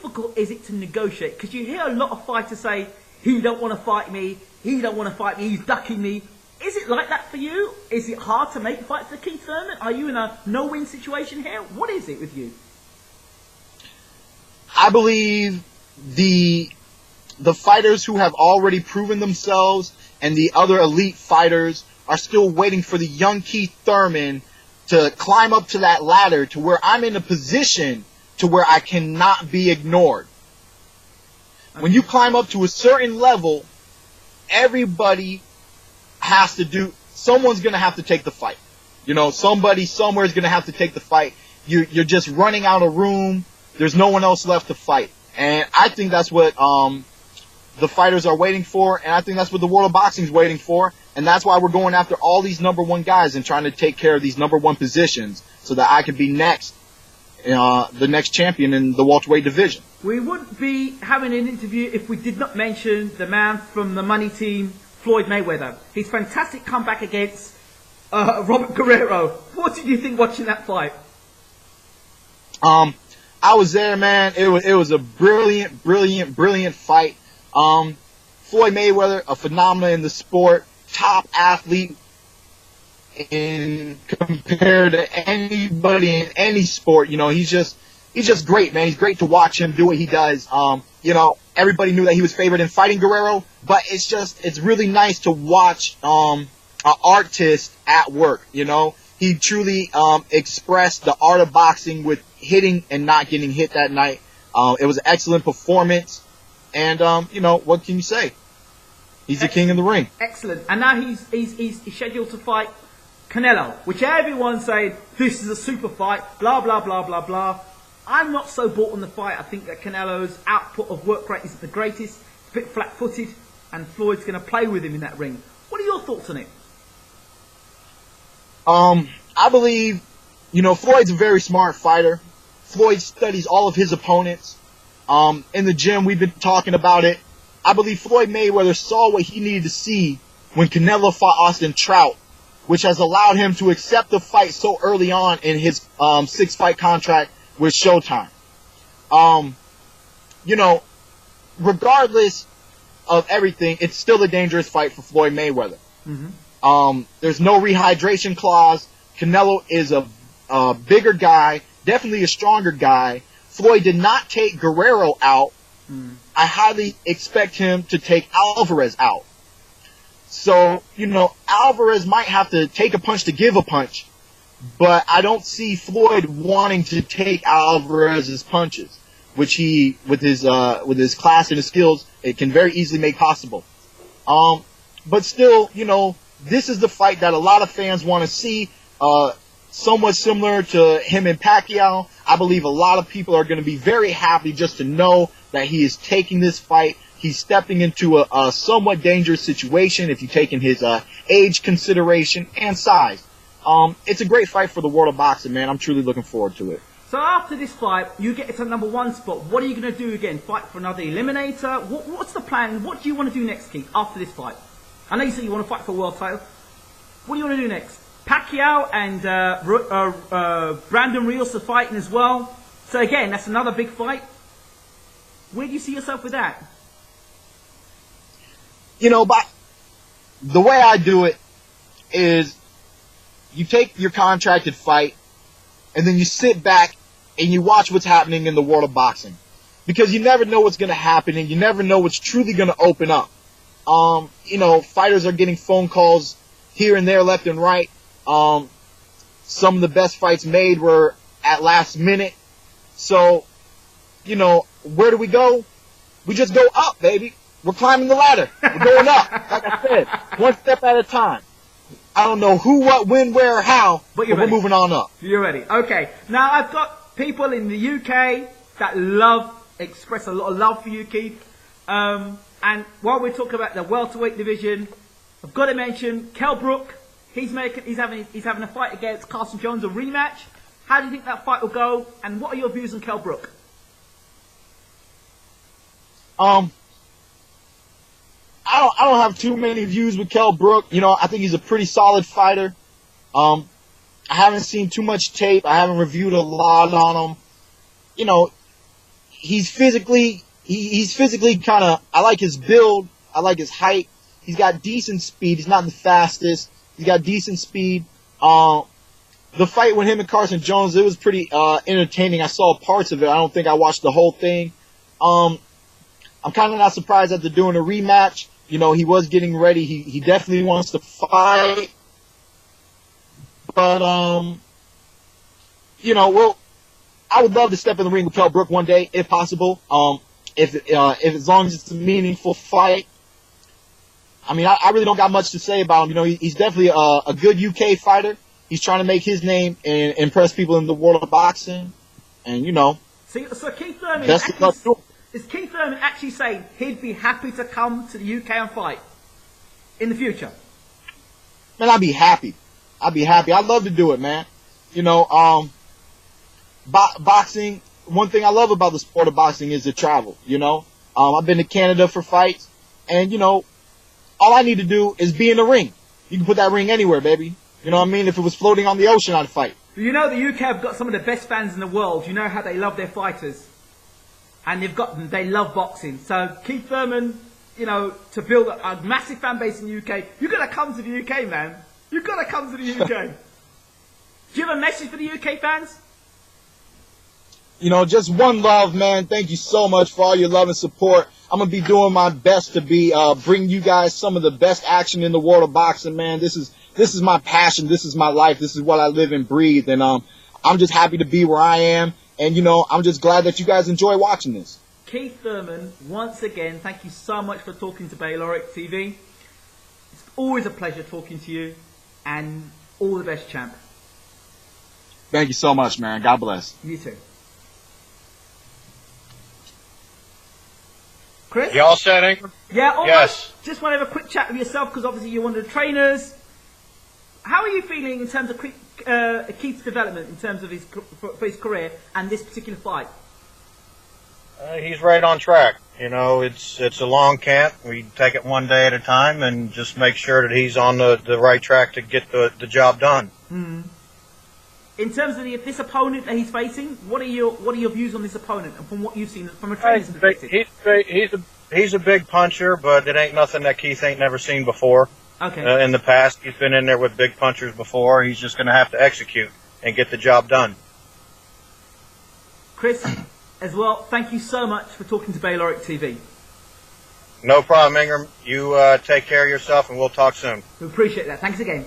difficult is it to negotiate? Because you hear a lot of fighters say, he don't want to fight me, he don't want to fight me, he's ducking me. Is it like that for you? Is it hard to make fights for Keith Thurman? Are you in a no-win situation here? What is it with you? I believe the fighters who have already proven themselves and the other elite fighters are still waiting for the young Keith Thurman to climb up to that ladder to where I'm in a position to where I cannot be ignored. When you climb up to a certain level, everybody has to do, someone's going to have to take the fight. You know, somebody somewhere is going to have to take the fight. You're just running out of room. There's no one else left to fight. And I think that's what the fighters are waiting for, and I think that's what the world of boxing is waiting for, and that's why we're going after all these number one guys and trying to take care of these number one positions so that I can be next, the next champion in the welterweight division. We wouldn't be having an interview if we did not mention the man from the money team, Floyd Mayweather. His fantastic comeback against Robert Guerrero. What did you think watching that fight? I was there, man. It was a brilliant fight. Floyd Mayweather, a phenomenon in the sport, top athlete compared to anybody in any sport. You know, he's just great, man. He's great to watch him do what he does. You know, everybody knew that he was favored in fighting Guerrero, but it's really nice to watch an artist at work. You know, he truly expressed the art of boxing with hitting and not getting hit that night. It was an excellent performance. And, you know, what can you say? He's the king in the ring. Excellent. And now he's scheduled to fight Canelo, which everyone's saying, this is a super fight, blah, blah, blah, blah, blah. I'm not so bought on the fight. I think that Canelo's output of work rate isn't the greatest, a bit flat-footed, and Floyd's going to play with him in that ring. What are your thoughts on it? I believe, you know, Floyd's a very smart fighter. Floyd studies all of his opponents. In the gym, we've been talking about it. I believe Floyd Mayweather saw what he needed to see when Canelo fought Austin Trout, which has allowed him to accept the fight so early on in his 6-fight contract with Showtime. You know, regardless of everything, it's still a dangerous fight for Floyd Mayweather. Mm-hmm. There's no rehydration clause. Canelo is a bigger guy, definitely a stronger guy. Floyd did not take Guerrero out. I highly expect him to take Alvarez out. So, you know, Alvarez might have to take a punch to give a punch, but I don't see Floyd wanting to take Alvarez's punches, which he, with his class and his skills, it can very easily make possible. But still, you know, this is the fight that a lot of fans want to see. Somewhat similar to him and Pacquiao. I believe a lot of people are going to be very happy just to know that he is taking this fight. He's stepping into a somewhat dangerous situation if you take in his age consideration and size. It's a great fight for the world of boxing, man. I'm truly looking forward to it. So after this fight, you get to number one spot. What are you going to do again? Fight for another eliminator? What's the plan? What do you want to do next, Keith, after this fight? I know you said you want to fight for a world title. What do you want to do next? Pacquiao and Brandon Rios are fighting as well. So again, that's another big fight. Where do you see yourself with that? You know, but the way I do it is you take your contracted fight and then you sit back and you watch what's happening in the world of boxing. Because you never know what's going to happen and you never know what's truly going to open up. You know, fighters are getting phone calls here and there, left and right. Some of the best fights made were at last minute. So, you know, where do we go? We just go up, baby. We're climbing the ladder. We're going up. Like I said, one step at a time. I don't know who, what, when, where, or how, but we're moving on up. You're ready. Okay. Now, I've got people in the UK that express a lot of love for you, Keith. And while we're talking about the welterweight division, I've got to mention Kell Brook. He's having a fight against Carson Jones, a rematch. How do you think that fight will go? And what are your views on Kell Brook? I don't have too many views with Kell Brook. You know, I think he's a pretty solid fighter. I haven't seen too much tape. I haven't reviewed a lot on him. You know, he's physically kind of. I like his build. I like his height. He's got decent speed. He's not the fastest. He's got decent speed. The fight with him and Carson Jones, it was pretty entertaining. I saw parts of it. I don't think I watched the whole thing. I'm kind of not surprised that they're doing a rematch. You know, he was getting ready. He definitely wants to fight. But, you know, well, I would love to step in the ring with Kell Brook one day, if possible. If as long as it's a meaningful fight. I mean, I really don't got much to say about him. You know, he's definitely a good UK fighter. He's trying to make his name and impress people in the world of boxing. And, you know. So Keith Thurman, is Keith Thurman actually saying he'd be happy to come to the UK and fight in the future? Man, I'd be happy. I'd love to do it, man. You know, boxing, one thing I love about the sport of boxing is the travel, you know. I've been to Canada for fights, and, you know, all I need to do is be in the ring. You can put that ring anywhere, baby. You know what I mean? If it was floating on the ocean, I'd fight. You know, the UK have got some of the best fans in the world. You know how they love their fighters. And they love boxing. So Keith Thurman, you know, to build a massive fan base in the UK, you've got to come to the UK, man. You've got to come to the UK. Do you have a message for the UK fans? You know, just one love, man. Thank you so much for all your love and support. I'm going to be doing my best to be bring you guys some of the best action in the world of boxing, man. This is my passion. This is my life. This is what I live and breathe. And I'm just happy to be where I am. And, you know, I'm just glad that you guys enjoy watching this. Keith Thurman, once again, thank you so much for talking to Bayloric TV. It's always a pleasure talking to you. And all the best, champ. Thank you so much, man. God bless. You too. Chris? You all set, Ingram? Yeah, almost. Yes. Just want to have a quick chat with yourself because obviously you're one of the trainers. How are you feeling in terms of Keith's development in terms of his career and this particular fight? He's right on track. You know, it's a long camp. We take it one day at a time and just make sure that he's on the right track to get the job done. Mm. In terms of this opponent that he's facing, what are your views on this opponent and from what you've seen from a trainer's perspective? He's a big puncher, but it ain't nothing that Keith ain't never seen before. Okay. In the past, he's been in there with big punchers before. He's just going to have to execute and get the job done. Chris, as well, thank you so much for talking to Bayloric TV. No problem, Ingram. You take care of yourself, and we'll talk soon. We appreciate that. Thanks again.